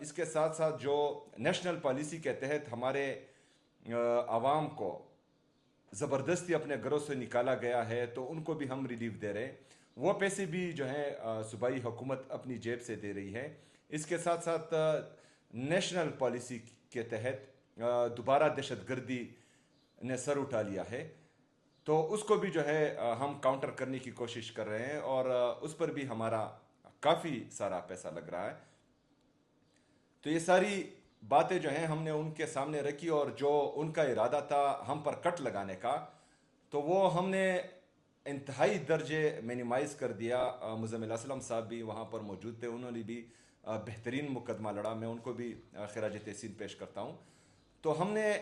اس کے ساتھ ساتھ جو نیشنل پالیسی کے تحت ہمارے عوام کو زبردستی اپنے گھروں سے نکالا گیا ہے تو ان کو بھی ہم ریلیف دے رہے ہیں. وہ پیسے بھی جو ہیں صوبائی حکومت اپنی جیب سے دے رہی ہے. اس کے ساتھ ساتھ نیشنل پالیسی کے تحت دوبارہ دہشت گردی نے سر اٹھا لیا ہے تو اس کو بھی جو ہے ہم کاؤنٹر کرنے کی کوشش کر رہے ہیں اور اس پر بھی ہمارا کافی سارا پیسہ لگ رہا ہے. تو یہ ساری باتیں جو ہیں ہم نے ان کے سامنے رکھی اور جو ان کا ارادہ تھا ہم پر کٹ لگانے کا تو وہ ہم نے انتہائی درجے مینیمائز کر دیا. مزمل اسلم صاحب بھی وہاں پر موجود تھے, انہوں نے بھی بہترین مقدمہ لڑا, میں ان کو بھی خراج تحسین پیش کرتا ہوں. تو ہم نے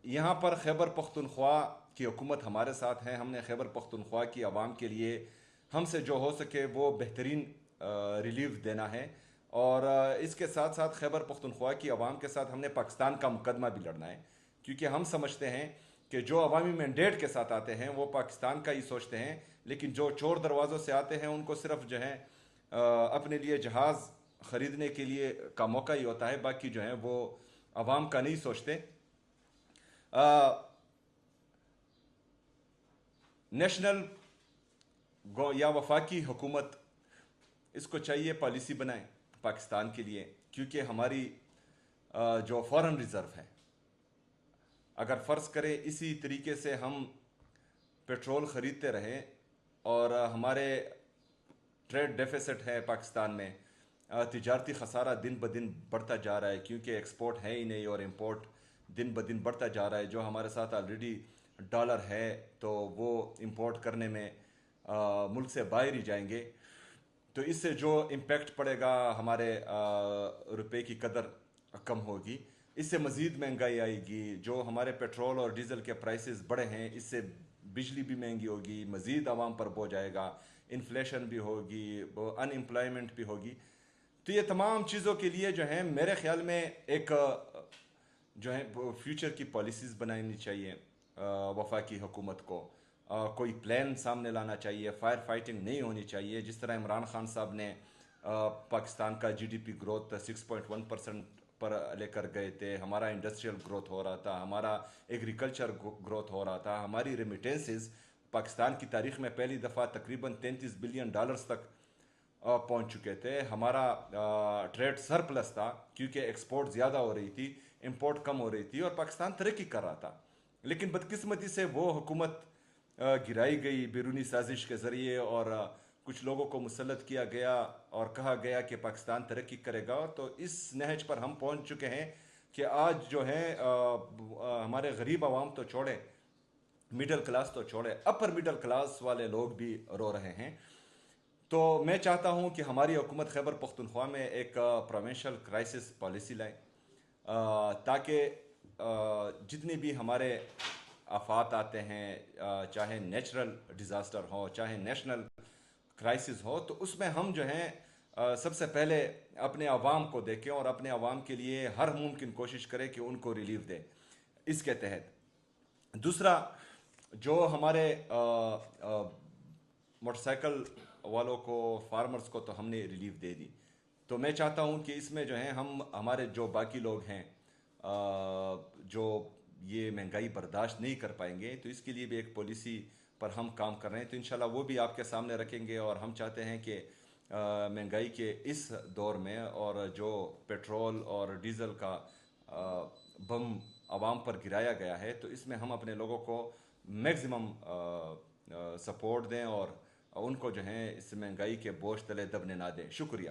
یہاں پر خیبر پختونخوا کی حکومت ہمارے ساتھ ہے, ہم نے خیبر پختونخوا کی عوام کے لیے ہم سے جو ہو سکے وہ بہترین ریلیف دینا ہے. اور اس کے ساتھ ساتھ خیبر پختونخوا کی عوام کے ساتھ ہم نے پاکستان کا مقدمہ بھی لڑنا ہے, کیونکہ ہم سمجھتے ہیں کہ جو عوامی مینڈیٹ کے ساتھ آتے ہیں وہ پاکستان کا ہی سوچتے ہیں, لیکن جو چور دروازوں سے آتے ہیں ان کو صرف جو ہے اپنے لیے جہاز خریدنے کے لیے کا موقع ہی ہوتا ہے, باقی جو ہیں وہ عوام کا نہیں سوچتے. نیشنل یا وفاقی حکومت اس کو چاہیے پالیسی بنائے پاکستان کے لیے, کیونکہ ہماری جو فارن ریزرو ہے, اگر فرض کرے اسی طریقے سے ہم پیٹرول خریدتے رہیں اور ہمارے ٹریڈ ڈیفیسٹ ہے پاکستان میں, تجارتی خسارہ دن بدن بڑھتا جا رہا ہے کیونکہ ایکسپورٹ ہے ہی نہیں اور امپورٹ دن بدن بڑھتا جا رہا ہے. جو ہمارے ساتھ آلریڈی ڈالر ہے تو وہ امپورٹ کرنے میں ملک سے باہر ہی جائیں گے, تو اس سے جو امپیکٹ پڑے گا ہمارے روپے کی قدر کم ہوگی, اس سے مزید مہنگائی آئے گی. جو ہمارے پیٹرول اور ڈیزل کے پرائسز بڑھے ہیں اس سے بجلی بھی مہنگی ہوگی, مزید عوام پر بوجھ آئے گا, انفلیشن بھی ہوگی, ان امپلائمنٹ بھی ہوگی. تو یہ تمام چیزوں کے لیے جو ہیں میرے خیال میں ایک جو ہے فیوچر کی پالیسیز بنانی چاہیے وفاقی حکومت کو. کوئی پلان سامنے لانا چاہیے, فائر فائٹنگ نہیں ہونی چاہیے. جس طرح عمران خان صاحب نے پاکستان کا جی ڈی پی گروتھ 6.1% پر لے کر گئے تھے, ہمارا انڈسٹریل گروتھ ہو رہا تھا, ہمارا ایگریکلچر گروتھ ہو رہا تھا, ہماری ریمیٹنسز پاکستان کی تاریخ میں پہلی دفعہ تقریباً $33 بلین تک پہنچ چکے تھے, ہمارا ٹریڈ سرپلس تھا کیونکہ ایکسپورٹ زیادہ ہو رہی تھی, امپورٹ کم ہو رہی تھی اور پاکستان ترقی کر رہا تھا. لیکن بدقسمتی سے وہ حکومت گرائی گئی بیرونی سازش کے ذریعے اور کچھ لوگوں کو مسلط کیا گیا اور کہا گیا کہ پاکستان ترقی کرے گا. تو اس نہج پر ہم پہنچ چکے ہیں کہ آج جو ہے ہمارے غریب عوام تو چھوڑے, مڈل کلاس تو چھوڑے, اپر مڈل کلاس والے لوگ بھی رو رہے ہیں. تو میں چاہتا ہوں کہ ہماری حکومت خیبر پختونخوا میں ایک پروونشل کرائسس پالیسی لائے تاکہ جتنی بھی ہمارے آفات آتے ہیں, چاہے نیچرل ڈیزاسٹر ہو چاہے نیشنل کرائسس ہو, تو اس میں ہم جو ہیں سب سے پہلے اپنے عوام کو دیکھیں اور اپنے عوام کے لیے ہر ممکن کوشش کریں کہ ان کو ریلیف دیں اس کے تحت. دوسرا, جو ہمارے موٹر سائیکل والوں کو, فارمرز کو تو ہم نے ریلیف دے دی, تو میں چاہتا ہوں کہ اس میں جو ہے ہم ہمارے جو باقی لوگ ہیں جو یہ مہنگائی برداشت نہیں کر پائیں گے, تو اس کے لیے بھی ایک پالیسی پر ہم کام کر رہے ہیں. تو انشاءاللہ وہ بھی آپ کے سامنے رکھیں گے. اور ہم چاہتے ہیں کہ مہنگائی کے اس دور میں اور جو پیٹرول اور ڈیزل کا بم عوام پر گرایا گیا ہے, تو اس میں ہم اپنے لوگوں کو میکزیمم سپورٹ دیں اور ان کو جو ہے اس مہنگائی کے بوجھ تلے دبنے نہ دیں. شکریہ.